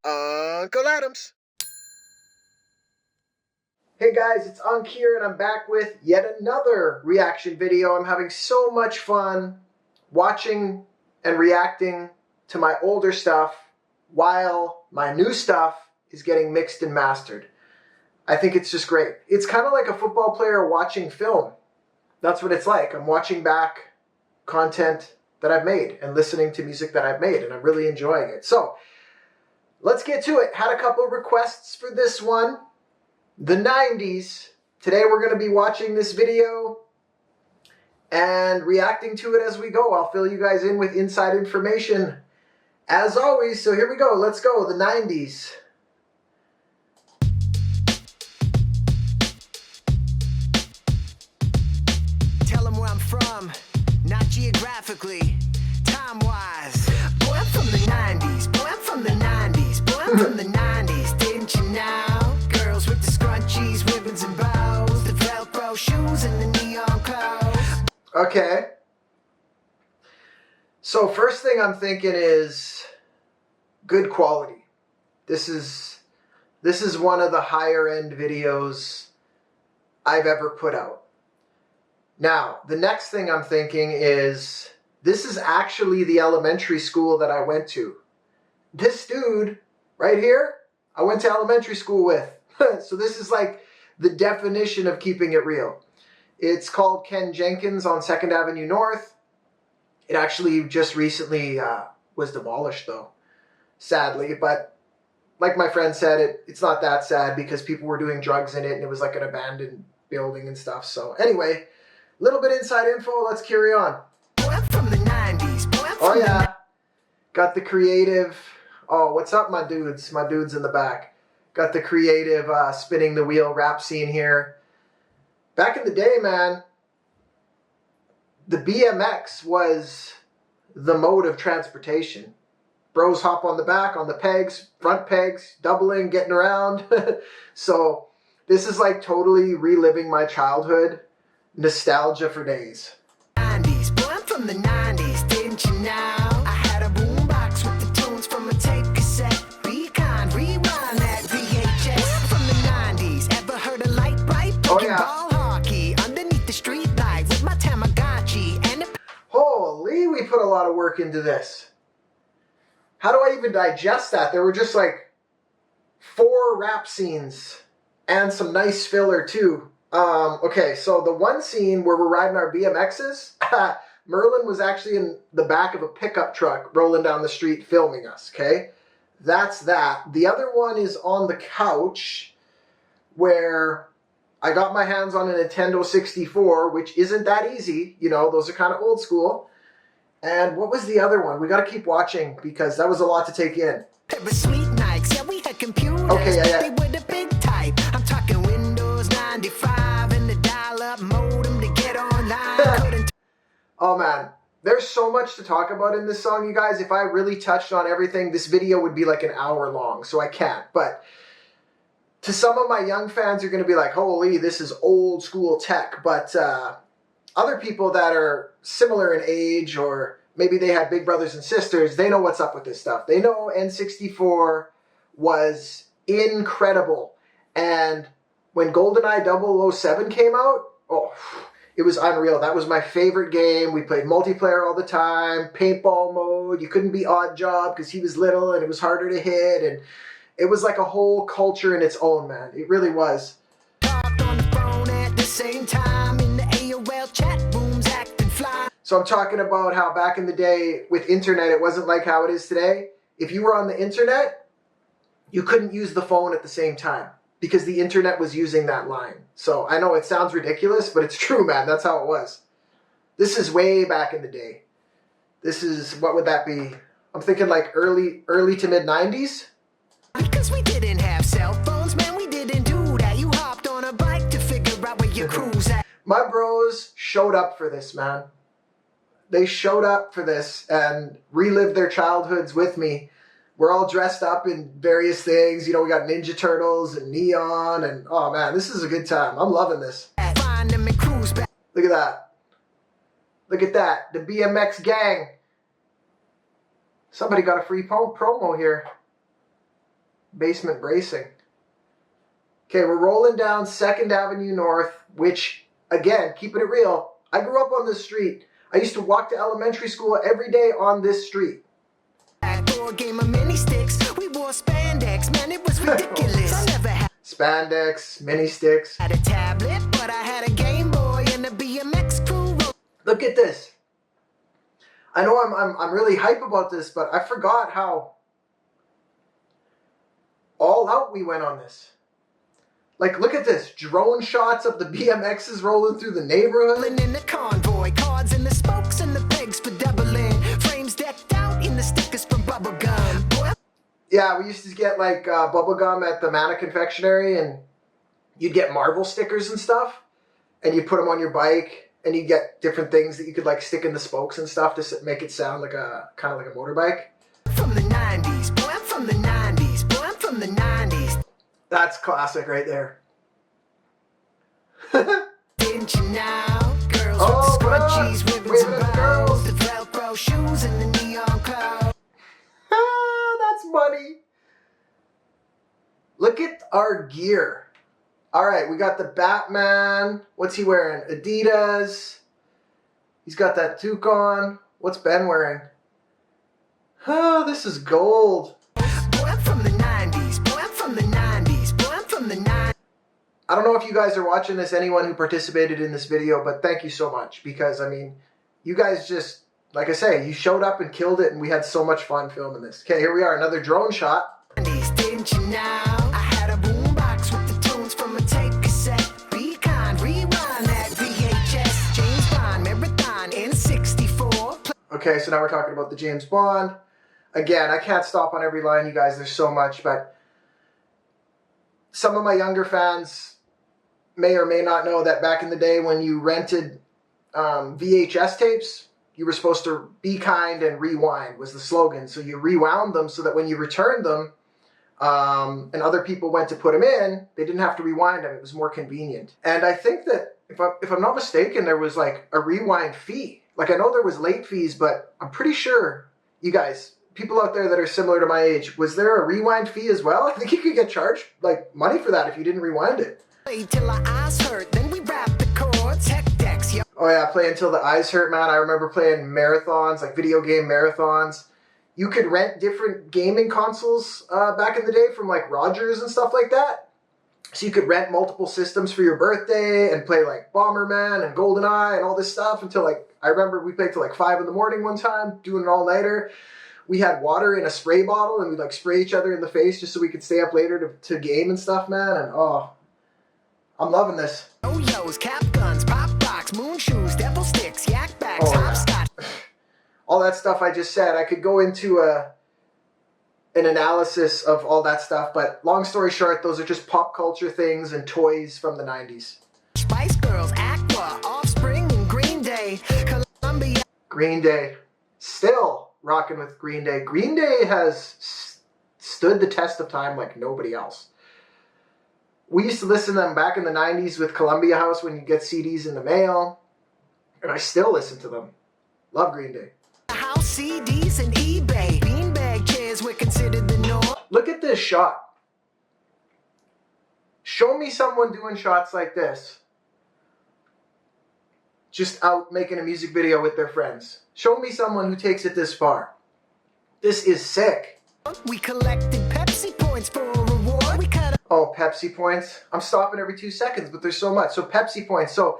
Uncle Adams. Hey guys, it's Unc here, and I'm back with yet another reaction video. I'm having so much fun watching and reacting to my older stuff while my new stuff is getting mixed and mastered. I think it's just great. It's kind of like a football player watching film. That's what it's like. I'm watching back content that I've made and listening to music that I've made, and I'm really enjoying it. So let's get to it. Had a couple of requests for this one. The 90s. Today we're going to be watching this video and reacting to it as we go. I'll fill you guys in with inside information as always. So here we go. Let's go. The 90s. Tell them where I'm from, not geographically, time-wise. Boy, I'm from the 90s. Boy, I'm from the 90s. Boy, I'm from the 90s. Didn't you know? Girls with the scrunchies, ribbons and bows, the Velcro shoes and the neon clothes. Okay. So first thing I'm thinking is good quality. This is one of the higher end videos I've ever put out. Now, the next thing I'm thinking is this is actually the elementary school that I went to. This dude right here, I went to elementary school with. So this is like the definition of keeping it real. It's called Ken Jenkins on 2nd Avenue North. It actually just recently was demolished though, sadly. But like my friend said, it's not that sad because people were doing drugs in it and it was like an abandoned building and stuff. So anyway, a little bit inside info. Let's carry on. Boy, I'm from the 90s. Boy, I'm Oh from yeah, got the creative. Oh, what's up, my dudes? My dudes in the back. Got the creative spinning the wheel rap scene here. Back in the day, man, the BMX was the mode of transportation. Bros hop on the back, on the pegs, front pegs, doubling, getting around. So this is like totally reliving my childhood. Nostalgia for days. 90s. Boy, I'm from the 90s. Didn't you know? I had a boombox with the tunes from a tape cassette. Be kind, rewind that VHS. From the 90s. Ever heard a light bright? Oh yeah. Ball hockey underneath the street light with my Tamagotchi and a Holy, we put a lot of work into this. How do I even digest that? There were just like 4 rap scenes and some nice filler too. Okay, so the one scene where we're riding our BMXs, Merlin was actually in the back of a pickup truck rolling down the street filming us, okay? That's that. The other one is on the couch where I got my hands on a Nintendo 64, which isn't that easy. You know, those are kind of old school. And what was the other one? We got to keep watching because that was a lot to take in. pair of sweet Nikes. Yeah, we had computers. Okay, yeah. They were the big type. I'm talking Windows 95 and the dial-up modem to get online. Oh man, there's so much to talk about in this song, you guys. If I really touched on everything, this video would be like an hour long, so I can't. But to some of my young fans, you're going to be like, holy, this is old school tech. But other people that are similar in age, or maybe they had big brothers and sisters, they know what's up with this stuff. They know N64 was incredible. And when GoldenEye 007 came out, oh, it was unreal. That was my favorite game. We played multiplayer all the time, paintball mode. You couldn't be Odd Job because he was little and it was harder to hit. And it was like a whole culture in its own, man. It really was. Talked on the phone at the same time in the AOL chat rooms acting fly. So I'm talking about how back in the day with internet, it wasn't like how it is today. If you were on the internet, you couldn't use the phone at the same time because the internet was using that line. So I know it sounds ridiculous, but it's true, man. That's how it was. This is way back in the day. This is, what would that be? I'm thinking like early to mid 90s. Because we didn't have cell phones, man, we didn't do that. You hopped on a bike to figure out where your cruise at. My bros showed up for this, man. They showed up for this and relived their childhoods with me. We're all dressed up in various things. You know, we got Ninja Turtles and neon and, oh man, this is a good time. I'm loving this. Find them and cruise back. Look at that. Look at that. The BMX gang. Somebody got a free promo here. basement bracing. Okay, we're rolling down 2nd Avenue North, which, again, keeping it real, I grew up on this street. I used to walk to elementary school every day on this street. Game of mini sticks. We wore spandex, man, it was ridiculous. I never had Spandex, mini sticks. a tablet, but I had a Game Boy and a BMX crew. Look at this. I know I'm really hype about this, but I forgot how all out we went on this. Like, look at this. Drone shots of the BMXs rolling through the neighborhood. In the convoy, cards in the spokes and the pegs for doubling. Frames decked out in the stickers from bubblegum. Boy, Yeah, we used to get like bubblegum at the Mana Confectionery, and you'd get Marvel stickers and stuff, and you'd put them on your bike, and you'd get different things that you could like stick in the spokes and stuff to make it sound like a kind of like a motorbike. from the 90s, boy, I'm from the 90s, boy, I'm from the 90s. That's classic right there. Didn't you know? Girls Oh, with the scrunchies, God. ribbons Ribbon and girls. bows, the Velcro shoes and the neon clothes. That's funny. Look at our gear. All right, we got the Batman. What's he wearing? Adidas. He's got that toque on. What's Ben wearing? Oh, this is gold. Boy, I'm from the 90s, boy, I'm from the 90s, boy, I'm from the 90s. I don't know if you guys are watching this, anyone who participated in this video, but thank you so much, because, I mean, you guys just, like I say, you showed up and killed it, and we had so much fun filming this. Okay, here we are, another drone shot. Didn't you know? I had a boombox with the tunes from a tape cassette. Be kind, rewind that VHS. James Bond marathon in '64. Okay, so now we're talking about the James Bond. Again, I can't stop on every line, you guys, there's so much, but some of my younger fans may or may not know that back in the day when you rented VHS tapes, you were supposed to be kind and rewind was the slogan. So you rewound them so that when you returned them and other people went to put them in, they didn't have to rewind them. It was more convenient. And I think that, if I'm not mistaken, there was like a rewind fee. Like, I know there was late fees, but I'm pretty sure, you guys, people out there that are similar to my age, was there a rewind fee as well? I think you could get charged like money for that if you didn't rewind it. Till our eyes hurt, then we wrap the chords. Tech decks, yo. Oh yeah, play until the eyes hurt, man. I remember playing marathons, like video game marathons. You could rent different gaming consoles back in the day from like Rogers and stuff like that. So you could rent multiple systems for your birthday and play like Bomberman and GoldenEye and all this stuff until like, I remember we played till like 5 in the morning one time, doing an all-nighter. We had water in a spray bottle and we'd like spray each other in the face just so we could stay up later to game and stuff, man. And oh, I'm loving this. Yo-yos, cap guns, pop rocks, moon shoes, devil sticks, yak bags, Oh, yeah. hopscotch. All that stuff I just said, I could go into an analysis of all that stuff, but long story short, those are just pop culture things and toys from the 90s. Spice Girls, Aqua, Offspring, and Green Day. Columbia. Green Day. Still rocking with Green Day. Green Day has stood the test of time like nobody else. We used to listen to them back in the 90s with Columbia House when you get CDs in the mail, and I still listen to them. Love Green Day. House CDs and eBay. Beanbag chairs were considered the norm. Look at this shot. Show me someone doing shots like this. Just out making a music video with their friends. Show me someone who takes it this far. This is sick. We collected Pepsi points for a reward. We cut Oh, Pepsi points. I'm stopping every 2 seconds, but there's so much. So Pepsi points. So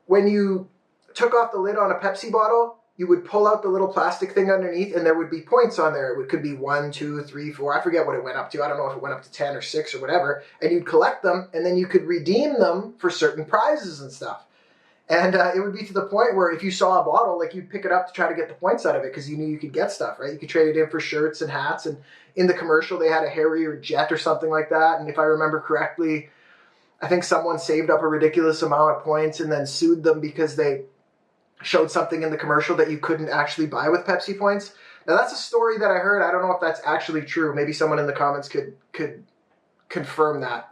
when you took off the lid on a Pepsi bottle, you would pull out the little plastic thing underneath and there would be points on there. It could be 1, 2, 3, 4. I forget what it went up to. I don't know if it went up to 10 or 6 or whatever. And you'd collect them and then you could redeem them for certain prizes and stuff. And it would be to the point where if you saw a bottle, like you'd pick it up to try to get the points out of it because you knew you could get stuff, right? You could trade it in for shirts and hats. And in the commercial, they had a Harrier jet or something like that. And if I remember correctly, I think someone saved up a ridiculous amount of points and then sued them because they showed something in the commercial that you couldn't actually buy with Pepsi points. Now, that's a story that I heard. I don't know if that's actually true. Maybe someone in the comments could confirm that.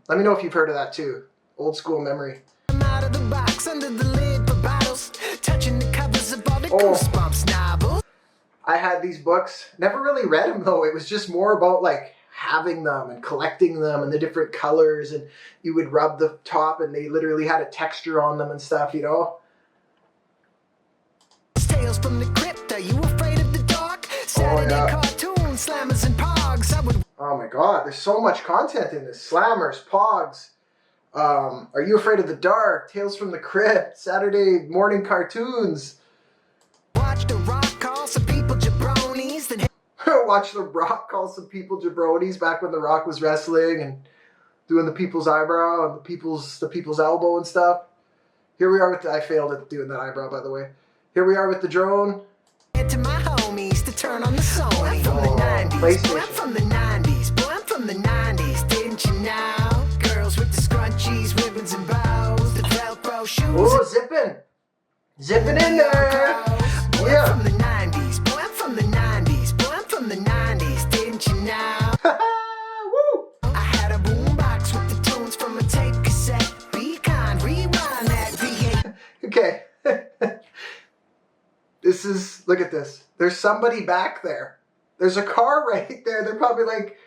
Let me know if you've heard of that too. Old school memory. out of the box under the lid for bottles. Touching the covers of all the Oh. Goosebumps novels. I had these books. Never really read them though. It was just more about like having them and collecting them and the different colors, and you would rub the top and they literally had a texture on them and stuff, you know? Tales from the crypt, are you afraid of the dark? Saturday cartoons, slammers and pogs. Oh my god, there's so much content in this. Slammers, pogs, Are You Afraid of the Dark, Tales from the Crypt, Saturday morning cartoons. Watch The Rock call some people jabronis. Then Watch The Rock call some people jabronis back when The Rock was wrestling and doing the people's eyebrow and the people's elbow and stuff. Here we are with I failed at doing that eyebrow, by the way. Here we are with the drone. to my homies to turn on the Sony. I'm from the 90s. Boy, I'm from the 90s. Boy, I'm from the 90s. Didn't you know? Girls with the scrunchies, ribbons and bows, the Velcro shoes. Oh, zipping in there. Boy, Yeah. I'm from the 90s. Boy, I'm from the 90s. Boy, I'm from the 90s. Didn't you know? Woo. I had a boombox with the tunes from a tape cassette. Be kind, rewind that V8. Okay. Look at this. There's somebody back there. There's a car right there. They're probably like,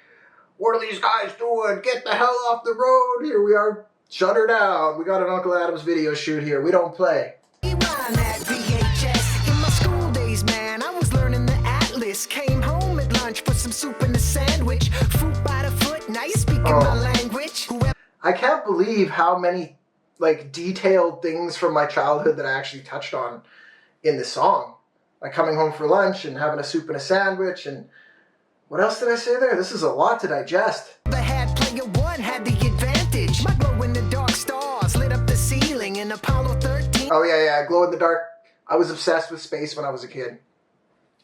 what are these guys doing? Get the hell off the road. Here we are. Shut her down. We got an Uncle Adams video shoot here. We don't play. Rewind that VHS. In my school days, man, I was learning the Atlas. Came home at lunch for some soup and a sandwich. Fruit by the foot, now you speaking my language. Whoever I can't believe how many like detailed things from my childhood that I actually touched on in the song. Like coming home for lunch and having a soup and a sandwich, and what else did I say there? This is a lot to digest. had player one had the advantage. My glow-in-the-dark stars lit up the ceiling in Apollo 13. Oh yeah, glow in the dark. I was obsessed with space when I was a kid.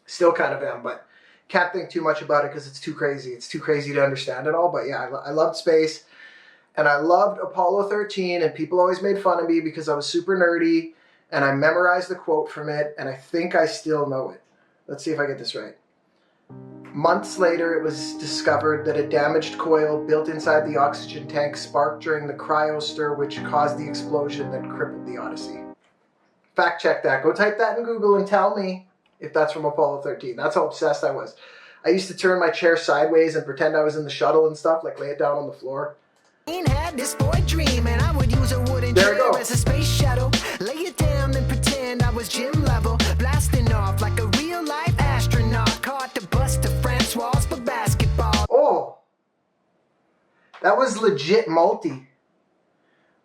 Still kind of am, but can't think too much about it because it's too crazy. It's too crazy to understand it all, but yeah, I loved space. And I loved Apollo 13, and people always made fun of me because I was super nerdy, and I memorized the quote from it, and I think I still know it. Let's see if I get this right. Months later, it was discovered that a damaged coil built inside the oxygen tank sparked during the cryostor, which caused the explosion that crippled the Odyssey. Fact check that. Go type that in Google and tell me if that's from Apollo 13. That's how obsessed I was. I used to turn my chair sideways and pretend I was in the shuttle and stuff, like lay it down on the floor. Had this boy dream, and I would use a wooden There you chair go. as a space shuttle. Lay it down and pretend I was gym level, blasting off like a real life astronaut. Caught the bus to Francois for basketball. Oh, that was legit multi.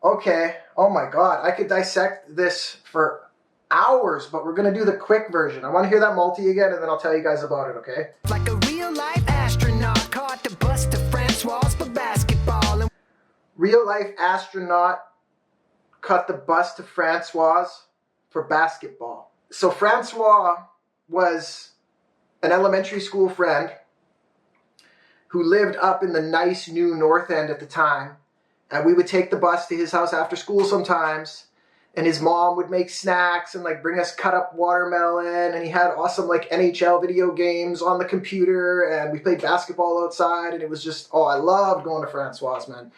Okay. Oh my God. I could dissect this for hours, but we're going to do the quick version. I want to hear that multi again, and then I'll tell you guys about it, okay? Like a real life astronaut. Caught the bus to Francois for basketball. And Real life astronaut caught the bus to Francois for basketball. So Francois was an elementary school friend who lived up in the nice new North End at the time. And we would take the bus to his house after school sometimes. And his mom would make snacks and like bring us cut up watermelon. And he had awesome like NHL video games on the computer. And we played basketball outside. And it was just, oh, I loved going to Francois, man.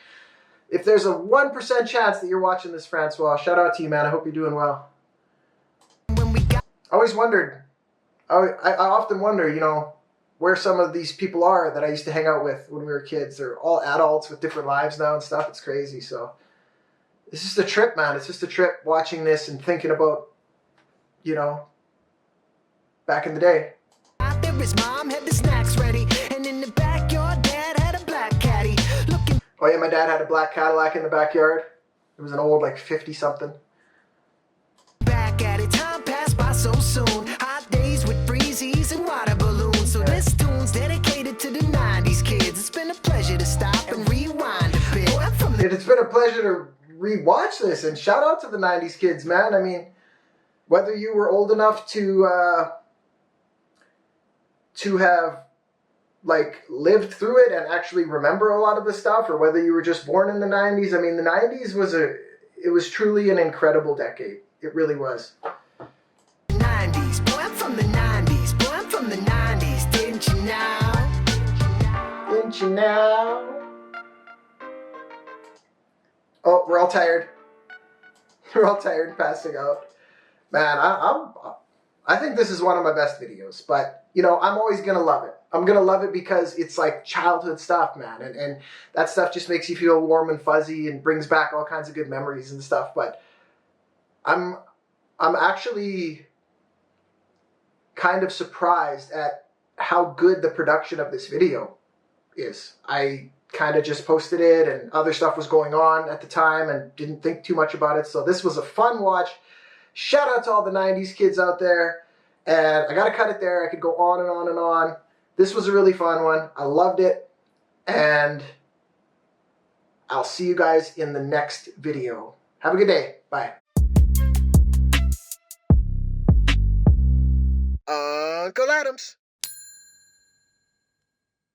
If there's a 1% chance that you're watching this, Francois, shout out to you, man. I hope you're doing well. when we got I always wondered, I often wonder, you know, where some of these people are that I used to hang out with when we were kids. They're all adults with different lives now and stuff. It's crazy. So it's just a trip, man. It's just a trip watching this and thinking about, you know, back in the day. out there, his mom had the snacks ready, and in the backyard, Dad had a black caddy. Looking Oh yeah, my dad had a black Cadillac in the backyard. It was an old, like 50-something. back at it, time passed by so soon. Hot days with breezies and water balloons. So this tune's dedicated to the 90s kids. It's been a pleasure to stop and rewind a bit. Boy, I'm from the It's been a pleasure to rewatch this, and shout out to the 90s kids, man. I mean, whether you were old enough to have like lived through it and actually remember a lot of the stuff, or whether you were just born in the 90s. I mean, the 90s was truly an incredible decade. It really was. 90s. Boy, I'm from the 90s. Boy, I'm from the 90s. Didn't you know? Didn't you know? Oh, we're all tired. We're all tired and passing out. Man, I think this is one of my best videos, but you know, I'm always gonna love it. I'm gonna love it because it's like childhood stuff, man, and that stuff just makes you feel warm and fuzzy and brings back all kinds of good memories and stuff. But I'm actually kind of surprised at how good the production of this video is. I kind of just posted it and other stuff was going on at the time and didn't think too much about it. So this was a fun watch. Shout out to all the 90s kids out there. And I got to cut it there. I could go on and on and on. This was a really fun one. I loved it. And I'll see you guys in the next video. Have a good day. Bye. Uncle Adams.